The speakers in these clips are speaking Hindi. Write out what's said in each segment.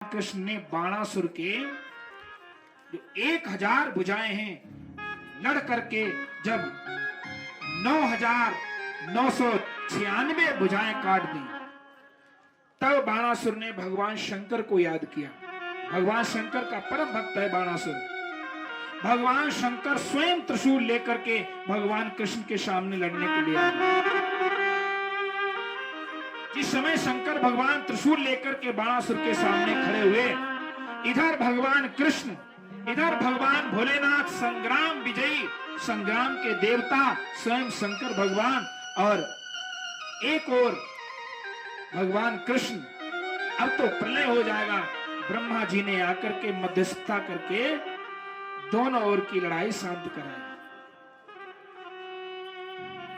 कृष्ण ने बाणासुर के जो 1000 भुजाएं हैं लड़ करके जब 9996 भुजाएं काट दी, तब बाणासुर ने भगवान शंकर को याद किया। भगवान शंकर का परम भक्त है बाणासुर। भगवान शंकर स्वयं त्रिशूल लेकर के भगवान कृष्ण के सामने लड़ने के लिए आए। जिस समय शंकर भगवान त्रिशूल लेकर के बाणासुर के सामने खड़े हुए, इधर भगवान कृष्ण, इधर भगवान भोलेनाथ संग्राम विजयी, संग्राम के देवता स्वयं शंकर भगवान, और एक और भगवान कृष्ण। अब तो प्रलय हो जाएगा। ब्रह्मा जी ने आकर के मध्यस्थता करके दोनों ओर की लड़ाई शांत कराई।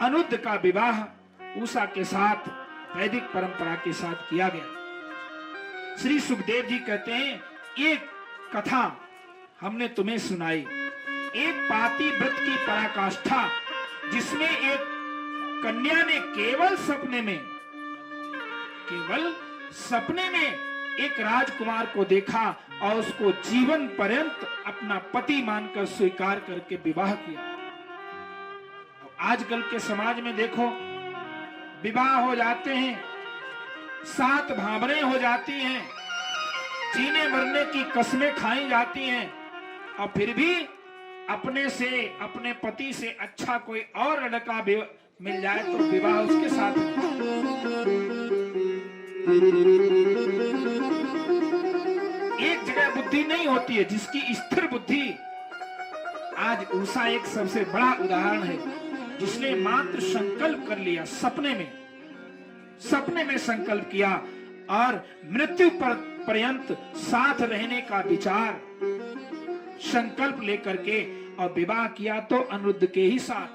अनुद्ध का विवाह उषा के साथ वैदिक परंपरा के साथ किया गया। श्री सुखदेव जी कहते हैं, एक कथा हमने तुम्हें सुनाई, एक पाती व्रत की पराकाष्ठा, जिसमें एक कन्या ने केवल सपने में एक राजकुमार को देखा और उसको जीवन पर्यंत अपना पति मानकर स्वीकार करके विवाह किया। आजकल के समाज में देखो, विवाह हो जाते हैं, 7 भावरें हो जाती हैं, जीने मरने की कसमें खाई जाती हैं, और फिर भी अपने से, अपने पति से अच्छा कोई और लड़का मिल जाए तो विवाह उसके साथ। एक जगह बुद्धि नहीं होती है, जिसकी स्थिर बुद्धि। आज उषा एक सबसे बड़ा उदाहरण है, जिसने मात्र संकल्प कर लिया, सपने में संकल्प किया और मृत्यु पर्यंत साथ रहने का विचार, संकल्प लेकर के और विवाह किया तो अनिरुद्ध के ही साथ।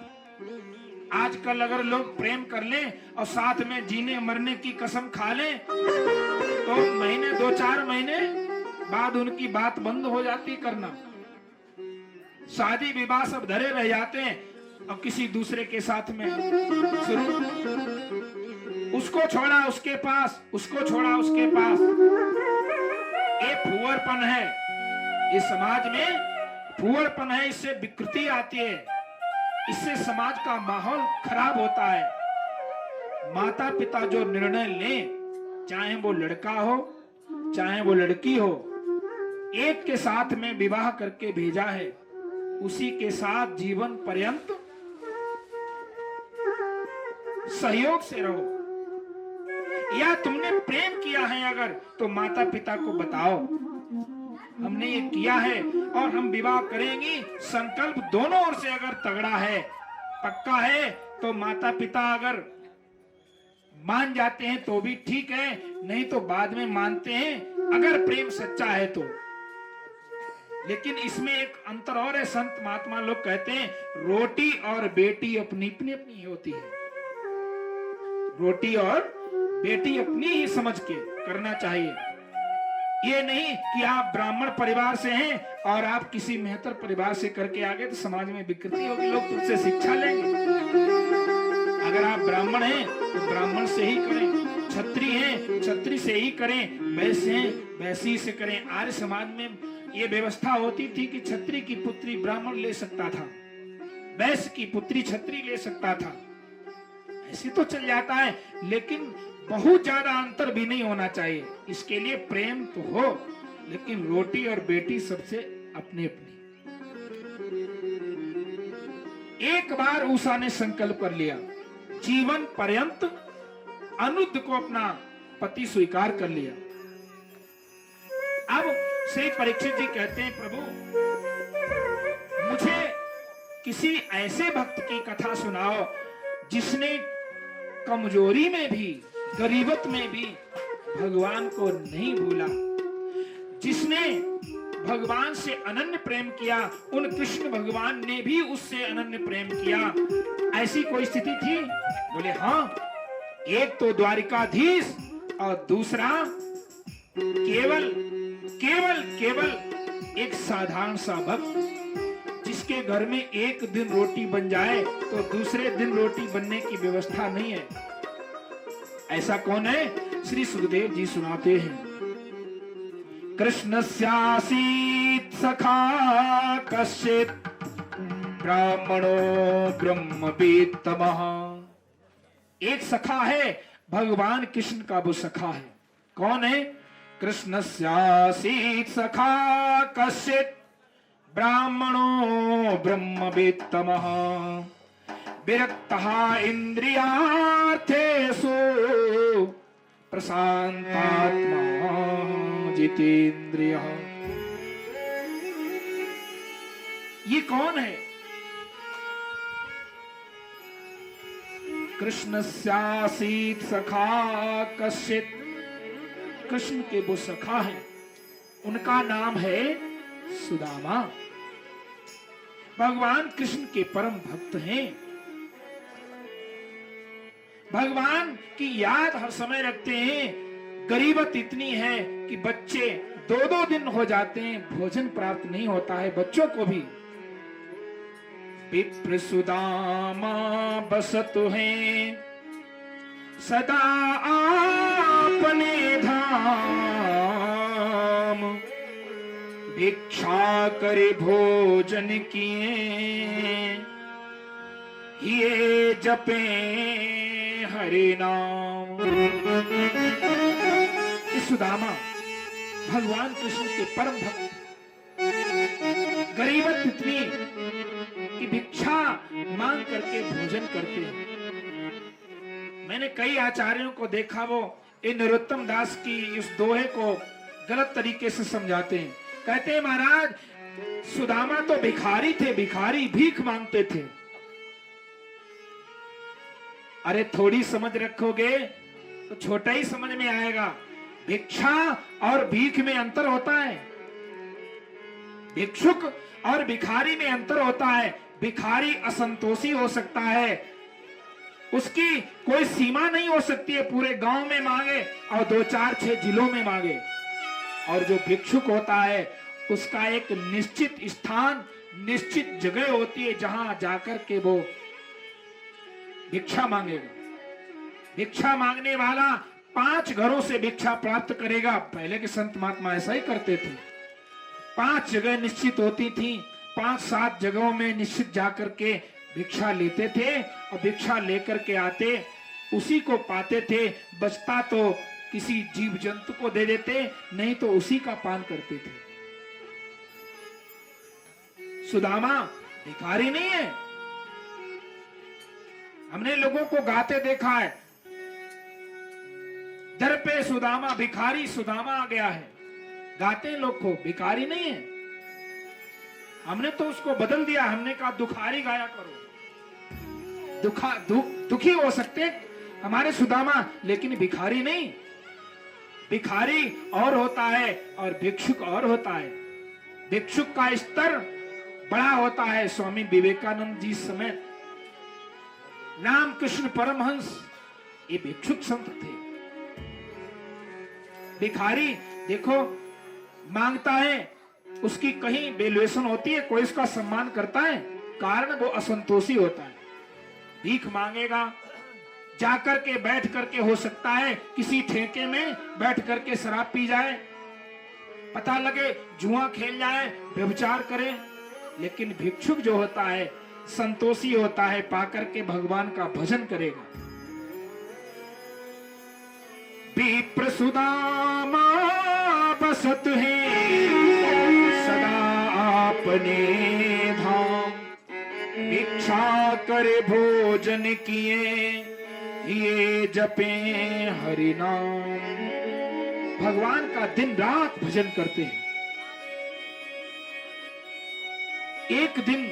आजकल अगर लोग प्रेम कर लें और साथ में जीने मरने की कसम खा लें, तो महीने 2-4 महीने बाद उनकी बात बंद हो जाती करना। शादी विवाह सब धरे रह जाते हैं और किसी दूसरे के साथ में शुरू, उसको छोड़ा उसके पास, उसको छोड़ा उसके पास। ये फुहरपन है, इस समाज में फुहरपन है, इससे विकृति आती है, इससे समाज का माहौल खराब होता है। माता पिता जो निर्णय लें, चाहे वो लड़का हो चाहे वो लड़की हो, एक के साथ में विवाह करके भेजा है, उसी के साथ जीवन पर्यंत सहयोग से रहो। या तुमने प्रेम किया है अगर, तो माता पिता को बताओ, हमने ये किया है और हम विवाह करेंगे। संकल्प दोनों ओर से अगर तगड़ा है, पक्का है, तो माता पिता अगर मान जाते हैं तो भी ठीक है, नहीं तो बाद में मानते हैं, अगर प्रेम सच्चा है तो। लेकिन इसमें एक अंतर और है, संत महात्मा लोग कहते हैं, रोटी और बेटी अपनी अपनी होती है। रोटी और बेटी अपनी ही समझ के करना चाहिए। ये नहीं कि आप ब्राह्मण परिवार से हैं और आप किसी मेहतर परिवार से करके आ गए तो समाज में विकृति होगी, लोग तुमसे शिक्षा लेंगे। अगर आप ब्राह्मण हैं तो ब्राह्मण से ही करें, क्षत्रिय हैं क्षत्रिय से ही करें, वैश्य हैं वैश्य से करें। आर्य समाज में ये व्यवस्था होती थी कि क्षत्रिय की पुत्री ब्राह्मण ले सकता था, वैश्य की पुत्री क्षत्रिय ले सकता था, ऐसे तो चल जाता है। लेकिन बहुत ज्यादा अंतर भी नहीं होना चाहिए। इसके लिए प्रेम तो हो, लेकिन रोटी और बेटी सबसे अपने अपनी। एक बार उषा ने संकल्प कर लिया, जीवन पर्यंत अनुद्ध को अपना पति स्वीकार कर लिया। अब श्री परीक्षित जी कहते हैं, प्रभु मुझे किसी ऐसे भक्त की कथा सुनाओ जिसने कमजोरी में भी, गरीबत में भी भगवान को नहीं भूला, जिसने भगवान से अनन्य प्रेम किया, उन कृष्ण भगवान ने भी उससे अनन्य प्रेम किया। ऐसी कोई स्थिति थी? बोले हाँ, एक तो द्वारिकाधीश और दूसरा केवल एक साधारण सा भक्त, जिसके घर में एक दिन रोटी बन जाए तो दूसरे दिन रोटी बनने की व्यवस्था नहीं है। ऐसा कौन है? श्री सुखदेव जी सुनाते हैं, कृष्णस्यासीत् सखा कश्चित् ब्राह्मणो ब्रह्मवेत्तमः। एक सखा है, भगवान कृष्ण का वो सखा है। कौन है? कृष्णस्यासीत् सखा कश्चित् ब्राह्मणो ब्रह्मवेत्तमः विरक्तः इंद्रियार्थेषु प्रशांतात्मा जितेन्द्रियः। ये कौन है? कृष्णस्यासीत् सखा कश्चित्, कृष्ण के वो सखा हैं, उनका नाम है सुदामा। भगवान कृष्ण के परम भक्त हैं। भगवान की याद हर समय रखते हैं। गरीबत इतनी है कि बच्चे 2-2 दिन हो जाते हैं, भोजन प्राप्त नहीं होता है बच्चों को भी। विप्र सुदामा बसतु हैं सदा आपने धाम, भिक्षा करे भोजन किए ये जपे हरि नाम। सुदामा भगवान कृष्ण के परम भक्त, गरीबत इतनी कि भिक्षा मांग करके भोजन करते हैं। मैंने कई आचार्यों को देखा, वो इन नरोत्तम दास की इस दोहे को गलत तरीके से समझाते हैं। कहते हैं महाराज सुदामा तो भिखारी थे, भिखारी भीख मांगते थे। अरे थोड़ी समझ रखोगे तो छोटा ही समझ में आएगा। भिक्षा और भीख में अंतर होता है, भिक्षुक और भिखारी में अंतर होता है। भिखारी असंतोषी हो सकता है, उसकी कोई सीमा नहीं हो सकती है, पूरे गांव में मांगे और 2-4-6 जिलों में मांगे। और जो भिक्षुक होता है उसका एक निश्चित स्थान, निश्चित जगह होती है जहां जाकर के वो भिक्षा मांगेगा। भिक्षा मांगने वाला 5 घरों से भिक्षा प्राप्त करेगा। पहले के संत महात्मा ऐसा ही करते थे। 5 जगह निश्चित होती थी, 5-7 जगहों में निश्चित जाकर के भिक्षा लेते थे और भिक्षा लेकर के आते, उसी को पाते थे। बचता तो किसी जीव जंतु को दे देते, नहीं तो उसी का पान करते थे। सुदामा भिखारी नहीं है। हमने लोगों को गाते देखा है, दर पे सुदामा भिखारी सुदामा आ गया है। गाते हैं लोग को, भिखारी नहीं है। हमने तो उसको बदल दिया, हमने कहा दुखारी गाया करो। दुखी हो सकते हमारे सुदामा, लेकिन भिखारी नहीं। भिखारी और होता है और भिक्षुक और होता है। भिक्षुक का स्तर बड़ा होता है। स्वामी विवेकानंद जी समेत रामकृष्ण परमहंस ये भिक्षुक संत थे। भिखारी देखो मांगता है, उसकी कहीं वैल्यूएशन होती है, कोई उसका सम्मान करता है, कारण वो असंतोषी होता है। भीख मांगेगा, जाकर के बैठ करके हो सकता है किसी ठेके में बैठ करके शराब पी जाए, पता लगे जुआ खेल जाए, व्यभिचार करे। लेकिन भिक्षुक जो होता है संतोषी होता है, पाकर के भगवान का भजन करेगा। विप्र सुदामा बसत है सदा आपने धाम, भिक्षा करे भोजन किए ये जपे हरि नाम। भगवान का दिन रात भजन करते हैं। एक दिन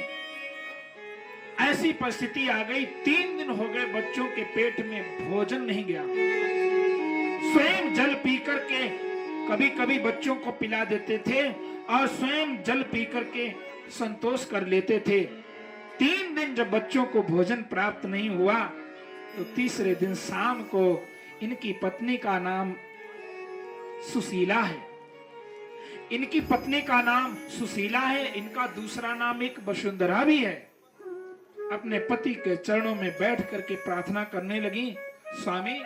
ऐसी परिस्थिति आ गई, 3 दिन हो गए बच्चों के पेट में भोजन नहीं गया। स्वयं जल पी करके कभी कभी बच्चों को पिला देते थे और स्वयं जल पी करके संतोष कर लेते थे। 3 दिन जब बच्चों को भोजन प्राप्त नहीं हुआ तो तीसरे दिन शाम को इनकी पत्नी का नाम सुशीला है। इनकी पत्नी का नाम सुशीला है, इनका दूसरा नाम एक वसुंधरा भी है। अपने पति के चरणों में बैठ करके प्रार्थना करने लगी, स्वामी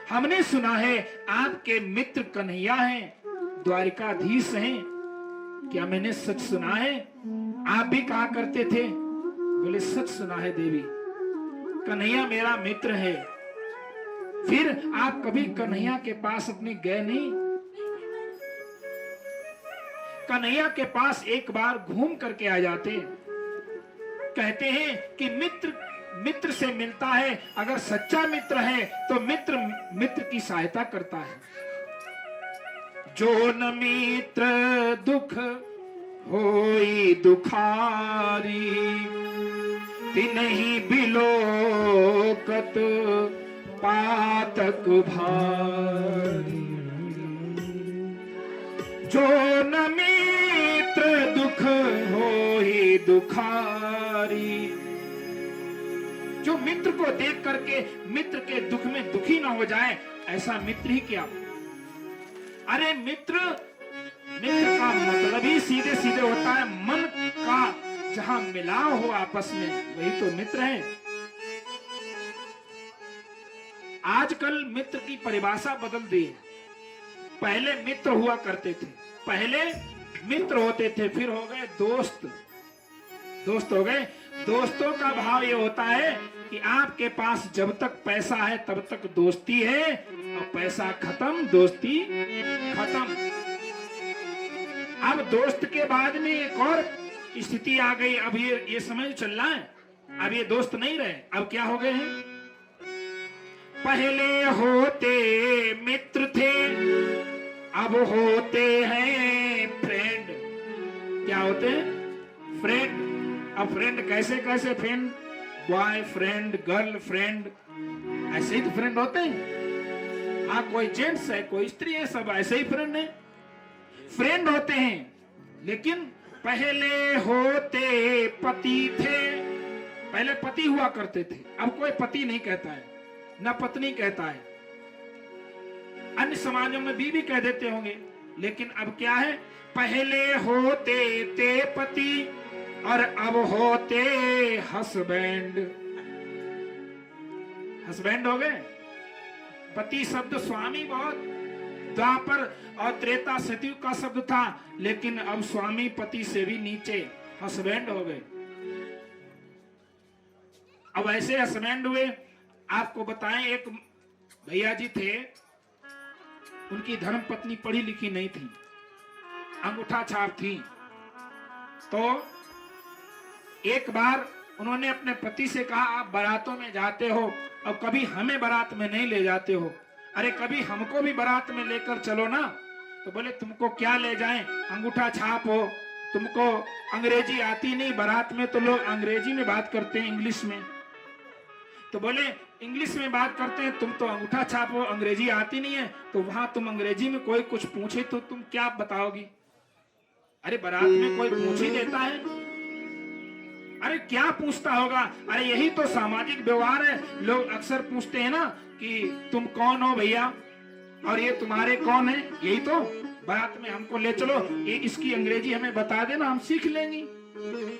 हमने सुना है आपके मित्र कन्हैया हैं, द्वारिकाधीश हैं, क्या मैंने सच सुना है? आप भी कहा करते थे। बोले सच सुना है देवी, कन्हैया मेरा मित्र है। फिर आप कभी कन्हैया के पास अपने गए नहीं? कन्हैया के पास एक बार घूम करके आ जाते। कहते हैं कि मित्र मित्र से मिलता है, अगर सच्चा मित्र है तो मित्र मित्र की सहायता करता है। जो न मित्र दुख होई दुखारी, तिन्हि बिलोकत पातक भारी। जो न मित्र दुख होई दुखारी, जो मित्र को देख करके मित्र के दुख में दुखी ना हो जाए, ऐसा मित्र ही क्या। अरे मित्र का मतलब ही सीधे सीधे होता है मन का जहां मिलाव हो आपस में, वही तो मित्र है। आजकल मित्र की परिभाषा बदल दी है। पहले मित्र हुआ करते थे, पहले मित्र होते थे, फिर हो गए दोस्त, दोस्त हो गए। दोस्तों का भाव ये होता है कि आपके पास जब तक पैसा है तब तक दोस्ती है, और पैसा खत्म दोस्ती खत्म। अब दोस्त के बाद में एक और स्थिति आ गई। अब ये समझ चल रहा है, अब ये दोस्त नहीं रहे, अब क्या हो गए हैं? पहले होते मित्र थे, अब होते हैं फ्रेंड। क्या होते हैं? फ्रेंड। अब फ्रेंड कैसे कैसे friend? Boy friend, girl friend, ऐसे ही तो फ्रेंड होते हैं। हाँ, कोई जेंट्स है, कोई स्त्री है, सब ऐसे ही फ्रेंड है, फ्रेंड होते हैं। लेकिन पहले होते पति थे, पहले पति हुआ करते थे, अब कोई पति नहीं कहता है, न पत्नी कहता है। अन्य समाजों में बीवी कह देते होंगे, लेकिन अब क्या है? पहले होते थे पति और अब होते हस्बैंड। हस्बैंड हो गए। पति शब्द स्वामी बहुत द्वापर और त्रेता सतयुग का शब्द था, लेकिन अब स्वामी पति से भी नीचे हस्बैंड हो गए। अब ऐसे हस्बैंड हुए। आपको बताएं, एक भैया जी थे, उनकी धर्म पत्नी पढ़ी लिखी नहीं थी, अंगूठा छाप थी। तो एक बार उन्होंने अपने पति से कहा, आप बारातों में जाते हो और कभी हमें बारात में नहीं ले जाते हो, अरे कभी हमको भी बारात में लेकर चलो ना। तो बोले तुमको क्या ले जाएं, अंगूठा छाप हो, तुमको अंग्रेजी आती नहीं, बारात में तो लोग अंग्रेजी में बात करते हैं, इंग्लिश में। तो बोले इंग्लिश में बात करते हैं, तुम तो अंगूठा छाप हो, अंग्रेजी आती नहीं है, तो वहां तुम अंग्रेजी में कोई कुछ पूछे तो तुम क्या बताओगी? अरे बारात में कोई पूछ ही देता है, अरे क्या पूछता होगा? अरे यही तो सामाजिक व्यवहार है। लोग अक्सर पूछते हैं ना कि तुम कौन हो भैया, और ये तुम्हारे कौन है, यही तो। बारात में हमको ले चलो, ये इसकी अंग्रेजी हमें बता देना, हम सीख लेंगे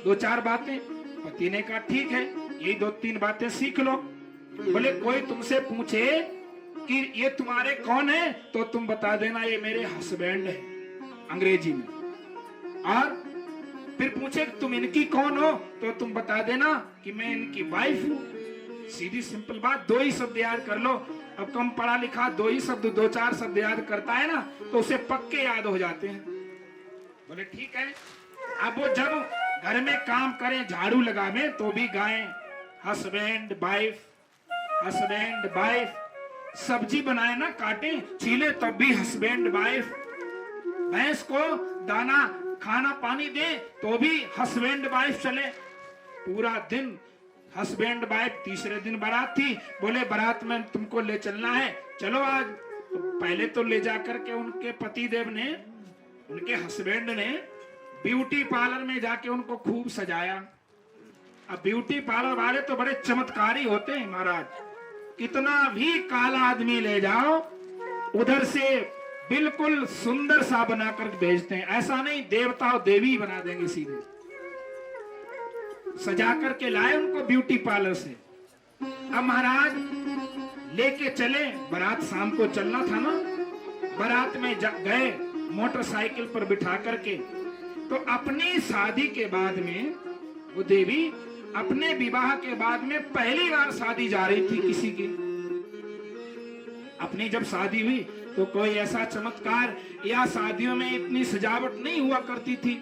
दो चार बातें। पति ने कहा ठीक है, यही दो तीन बातें सीख लो। बोले कोई तुमसे पूछे कि ये तुम्हारे कौन है, तो तुम बता देना ये मेरे हस्बैंड है, अंग्रेजी में। और फिर पूछे तुम इनकी कौन हो, तो तुम बता देना कि मैं इनकी वाइफ हूं। सीधी सिंपल बात, दो ही शब्द याद कर लो। अब कम पढ़ा लिखा दो ही शब्द, दो चार शब्द याद करता है ना, तो उसे पक्के याद हो जाते हैं। बोले ठीक है। अब वो जब घर में काम करें, झाड़ू लगावे, तो भी गाएं हस्बैंड वाइफ, हस्बैंड वाइफ। सब्जी बनाए ना, काटे छीले, तब भी हस्बैंड वाइफ। भैंस को दाना खाना पानी दे, तो भी हस्बैंड वाइफ चले। पूरा दिन हस्बैंड वाइफ। तीसरे दिन बारात थी, बोले बारात में तुमको ले चलना है, चलो आज। तो पहले तो ले जाकर के उनके पति देव ने, उनके हस्बैंड ने ब्यूटी पार्लर में जाके उनको खूब सजाया। अब ब्यूटी पार्लर वाले तो बड़े चमत्कारी होते हैं महाराज, कितना भी काला आदमी ले जाओ, उधर से बिल्कुल सुंदर सा बनाकर भेजते हैं। ऐसा नहीं देवता और देवी बना देंगे, सीधे सजा करके लाए उनको ब्यूटी पार्लर से। अब महाराज लेके चले, बारात शाम को चलना था ना, बारात में गए, मोटरसाइकिल पर बिठा करके। तो अपनी शादी के बाद में वो देवी अपने विवाह के बाद में पहली बार शादी जा रही थी किसी की। अपनी जब शादी हुई तो कोई ऐसा चमत्कार या शादियों में इतनी सजावट नहीं हुआ करती थी।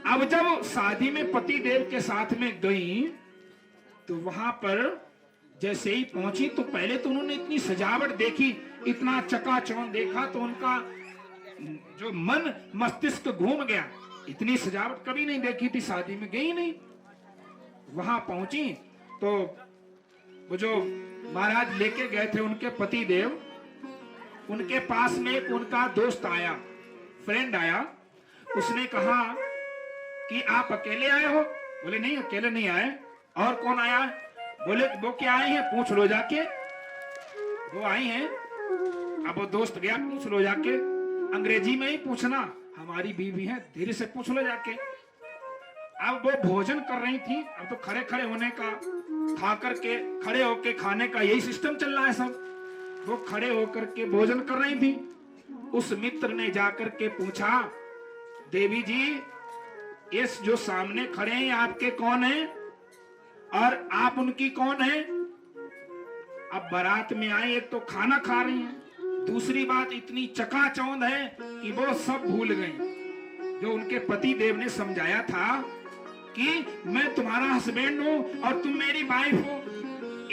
अब जब शादी में पति देव के साथ में गई तो वहां पर जैसे ही पहुंची तो पहले तो उन्होंने इतनी सजावट देखी, इतना चकाचौंध देखा तो उनका जो मन मस्तिष्क घूम गया। इतनी सजावट कभी नहीं देखी थी, शादी में गई नहीं। वहां पहुंची तो वो जो महाराज लेके गए थे उनके पति देव, उनके पास में एक उनका दोस्त आया, फ्रेंड आया। उसने कहा कि आप अकेले आए हो? बोले नहीं, अकेले नहीं आए। और कौन आया? बोले वो क्या आई हैं, पूछ लो जाके। वो आई हैं। अब वो दोस्त गया, पूछ लो जाके, अंग्रेजी में ही पूछना, हमारी बीवी है, धीरे से पूछ लो जाके। अब वो भोजन कर रही थी। अब तो खड़े खड़े होने का, खा करके खड़े होके खाने का यही सिस्टम चल रहा है सब। वो खड़े होकर के भोजन कर रही थी। उस मित्र ने जाकर के पूछा, देवी जी ये जो सामने खड़े हैं आपके कौन है और आप उनकी कौन है? अब बारात में आई, एक तो खाना खा रही हैं, दूसरी बात इतनी चकाचौंध है कि वो सब भूल गई जो उनके पति देव ने समझाया था कि मैं तुम्हारा हस्बैंड हूं और तुम मेरी वाइफ हो।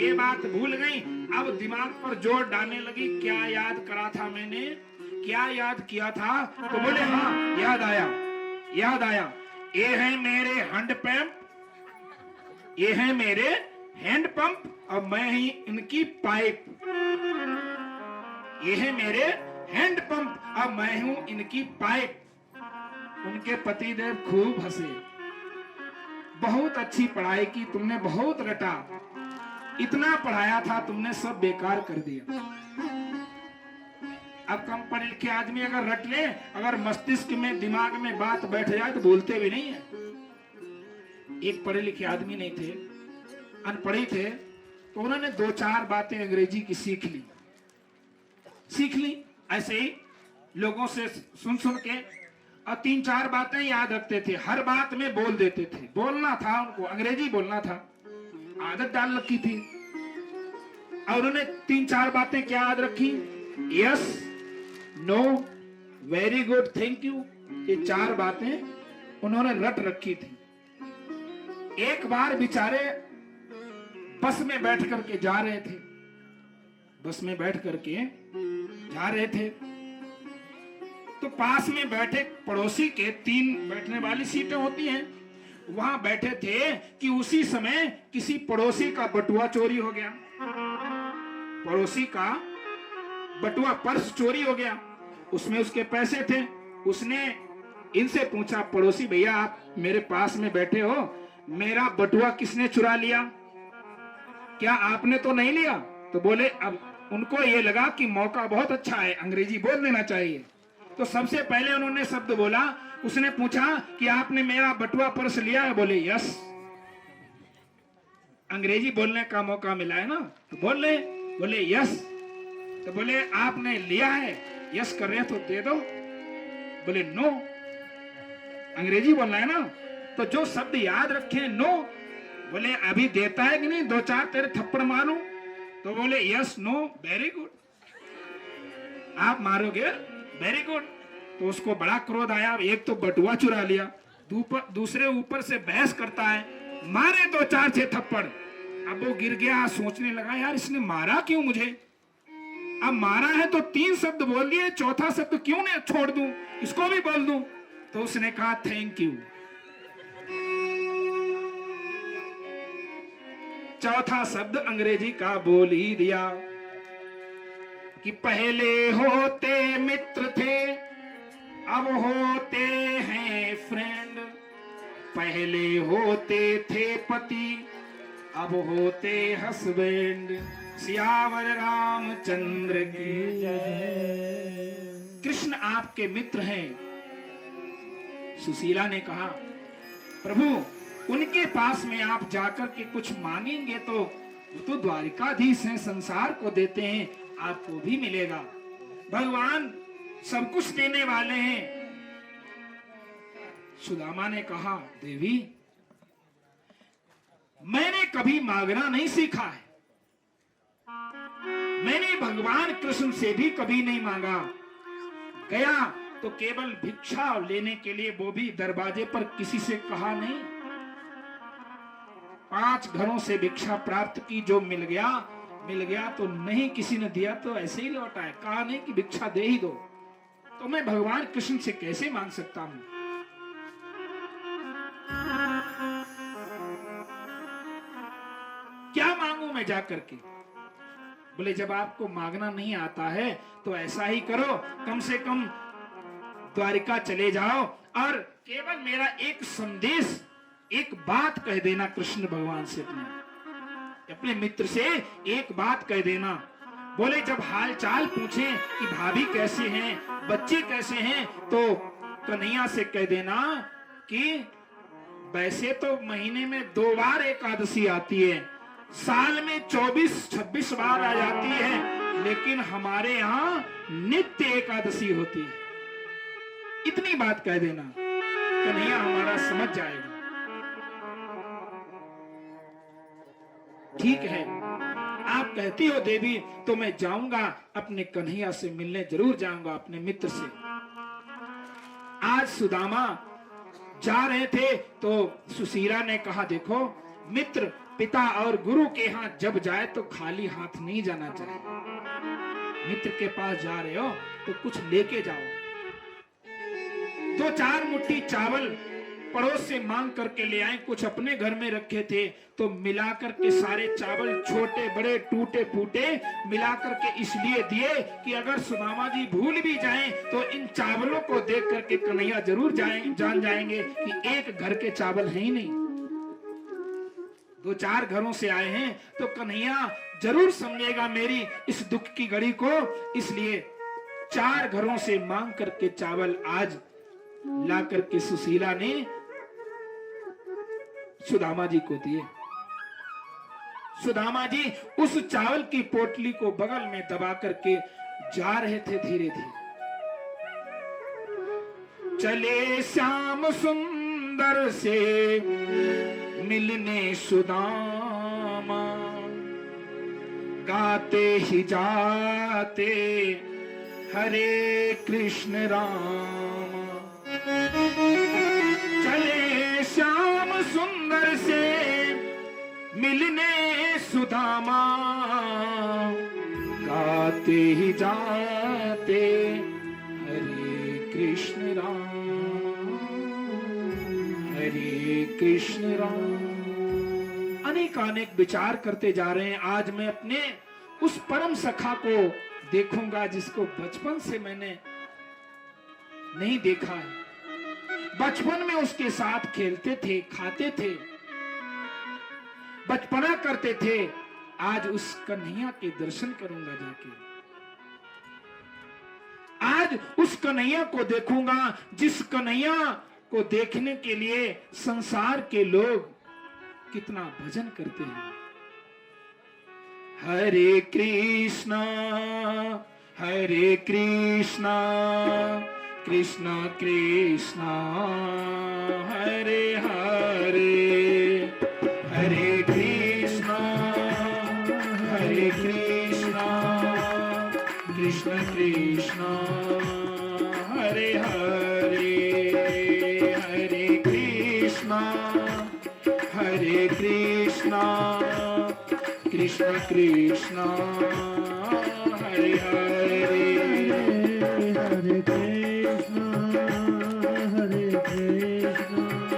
ये बात भूल गई। अब दिमाग पर जोर डालने लगी, क्या याद करा था मैंने, क्या याद किया था? तो बोले हाँ याद आया, याद आया। ये है मेरे हैंड पंप, ये है मेरे हैंड पंप और मैं ही इनकी पाइप। ये है मेरे हैंड पंप और मैं हूं इनकी पाइप। उनके पतिदेव खूब हंसे। बहुत अच्छी पढ़ाई की तुमने, बहुत रटा, इतना पढ़ाया था तुमने, सब बेकार कर दिया। अब कम पढ़े लिखे आदमी अगर रट ले, अगर मस्तिष्क में दिमाग में बात बैठ जाए तो बोलते भी नहीं है। एक पढ़े लिखे आदमी नहीं थे, अनपढ़े थे, तो उन्होंने दो चार बातें अंग्रेजी की सीख ली ऐसे ही लोगों से सुन सुन के, और तीन चार बातें याद रखते थे, हर बात में बोल देते थे। बोलना था उनको, अंग्रेजी बोलना था, आदत डाल रखी थी। और उन्होंने तीन चार बातें क्या याद रखी? Yes, no, very good, thank you. ये चार बातें उन्होंने रट रखी थी। एक बार बेचारे बस में बैठ करके जा रहे थे, बस में बैठ करके जा रहे थे तो पास में बैठे पड़ोसी के, तीन बैठने वाली सीटें होती हैं, वहां बैठे थे कि उसी समय किसी पड़ोसी का बटुआ चोरी हो गया। पड़ोसी का बटुआ, पर्स चोरी हो गया, उसमें उसके पैसे थे। उसने इनसे पूछा, पड़ोसी भैया आप मेरे पास में बैठे हो, मेरा बटुआ किसने चुरा लिया? क्या आपने तो नहीं लिया? तो बोले, अब उनको ये लगा कि मौका बहुत अच्छा है, अंग्रेजी बोल देना चाहिए। तो सबसे पहले उन्होंने शब्द बोला। उसने पूछा कि आपने मेरा बटुआ पर्स लिया है? बोले यस। अंग्रेजी बोलने का मौका मिला है ना, तो बोल रहे, बोले यस। तो बोले आपने लिया है? यस कर रहे तो दे दो। बोले नो, अंग्रेजी बोलना है ना, तो जो शब्द याद रखे नो। बोले अभी देता है कि नहीं, दो चार तेरे थप्पड़ मारूं? तो बोले यस, नो, वेरी गुड। आप मारोगे? Very good. तो उसको बड़ा क्रोध आया, एक तो बटुआ चुरा लिया, दूसरे ऊपर से बहस करता है, मारे दो चार छह थप्पड़। अब वो गिर गया, सोचने लगा यार इसने मारा क्यों मुझे? अब मारा है तो तीन शब्द बोल दिए, चौथा शब्द क्यों नहीं छोड़ दूं, इसको भी बोल दूं? तो उसने कहा थैंक यू। चौथा शब्द अंग्रेजी का बोल ही दिया कि पहले होते मित्र थे, अब होते हैं फ्रेंड। पहले होते थे पति, अब होते हस्बैंड। सियावर रामचंद्र की जय। कृष्ण आपके मित्र हैं। सुशीला ने कहा, प्रभु उनके पास में आप जाकर के कुछ मांगेंगे तो वो तो द्वारिकाधीश हैं, संसार को देते हैं, आपको भी मिलेगा। भगवान सब कुछ देने वाले हैं। सुदामा ने कहा, देवी मैंने कभी मांगना नहीं सीखा है, मैंने भगवान कृष्ण से भी कभी नहीं मांगा, गया तो केवल भिक्षा लेने के लिए, वो भी दरवाजे पर, किसी से कहा नहीं। 5 घरों से भिक्षा प्राप्त की, जो मिल गया तो नहीं, किसी ने दिया तो ऐसे ही लौटा है, कहा नहीं कि भिक्षा दे ही दो। तो मैं भगवान कृष्ण से कैसे मांग सकता हूं? क्या मांगू मैं जाकर के? बोले जब आपको मांगना नहीं आता है तो ऐसा ही करो, कम से कम द्वारिका चले जाओ और केवल मेरा एक संदेश, एक बात कह देना कृष्ण भगवान से, अपने मित्र से एक बात कह देना। बोले जब हाल चाल पूछे कि भाभी कैसे हैं, बच्चे कैसे हैं, तो कन्हैया से कह देना कि वैसे तो महीने में 2 बार एकादशी आती है, साल में 24-26 बार आ जाती है, लेकिन हमारे यहाँ नित्य एकादशी होती है। इतनी बात कह देना, कन्हैया हमारा समझ जाएगा। ठीक है, आप कहती हो देवी, तो मैं जाऊंगा, अपने कन्हैया से मिलने जरूर जाऊंगा, अपने मित्र से। आज सुदामा जा रहे थे तो सुशीला ने कहा, देखो मित्र, पिता और गुरु के यहाँ जब जाए तो खाली हाथ नहीं जाना चाहिए। मित्र के पास जा रहे हो तो कुछ लेके जाओ। 2-4 मुट्ठी चावल पड़ोस से मांग करके ले आए, कुछ अपने घर में रखे थे, तो मिलाकर के सारे चावल, छोटे बड़े टूटे फूटे, मिलाकर के इसलिए दिए कि अगर सुदामा जी भूल भी जाएं तो इन चावलों को देख करके कन्हैया जरूर जान जाएंगे कि एक घर के चावल है ही नहीं, 2-4 घरों से आए हैं, तो कन्हैया जरूर समझेगा मेरी इस दुख की घड़ी को। इसलिए 4 घरों से मांग करके चावल आज ला करके सुशीला ने सुदामा जी को दिए। सुदामा जी उस चावल की पोटली को बगल में दबा करके जा रहे थे धीरे धीरे। चले श्याम सुंदर से मिलने सुदामा, गाते ही जाते हरे कृष्ण राम। चले श्याम सुंदर से मिलने सुदामा, गाते ही जाते हरे कृष्ण राम, हरे कृष्ण राम। अनेक विचार करते जा रहे हैं। आज मैं अपने उस परम सखा को देखूंगा जिसको बचपन से मैंने नहीं देखा है। बचपन में उसके साथ खेलते थे, खाते थे, बचपना करते थे। आज उस कन्हैया के दर्शन करूंगा जाके। आज उस कन्हैया को देखूंगा जिस कन्हैया को देखने के लिए संसार के लोग कितना भजन करते हैं। हरे कृष्णा कृष्णा कृष्णा हरे हरे, हरे कृष्णा कृष्ण कृष्णा हरे हरे, हरे कृष्णा कृष्ण कृष्ण हरे हरे, हरे कृष्ण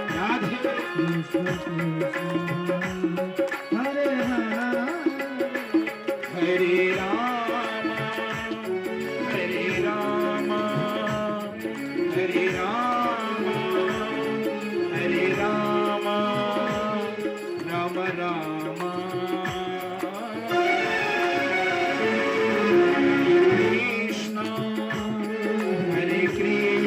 राधे कृष्ण हरे हरे राम, हरे राम, हरे राम, हरे राम, राम राम। कृष्ण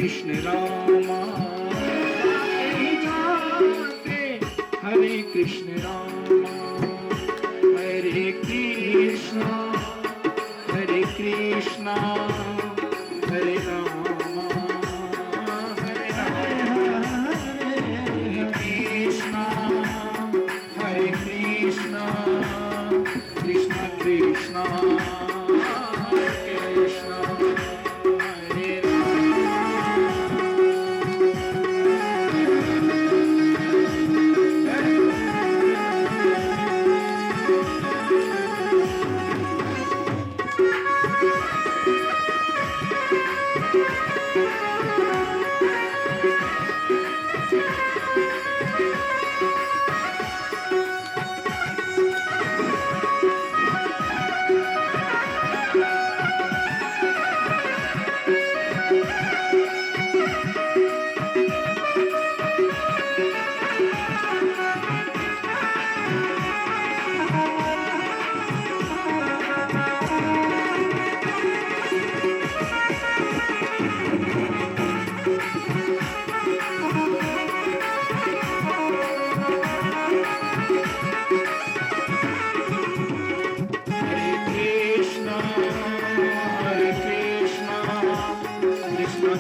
कृष्ण रामा नहीं जानते, हरे कृष्ण रामा हरे कृष्णा हरे कृष्णा हरे रामा हरे रामा हरे कृष्णा हरे कृष्णा कृष्णा कृष्णा हरे कृष्णा हरे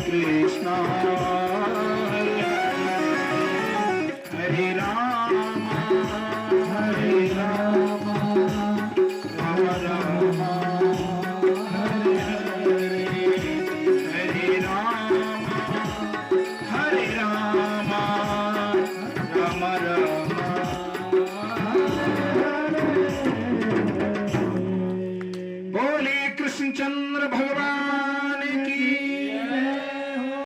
कृष्णा हरे राम हरे राम राम राम हरे हरे हरे राम हरे राम राम राम बोले कृष्णचंद्र भगवान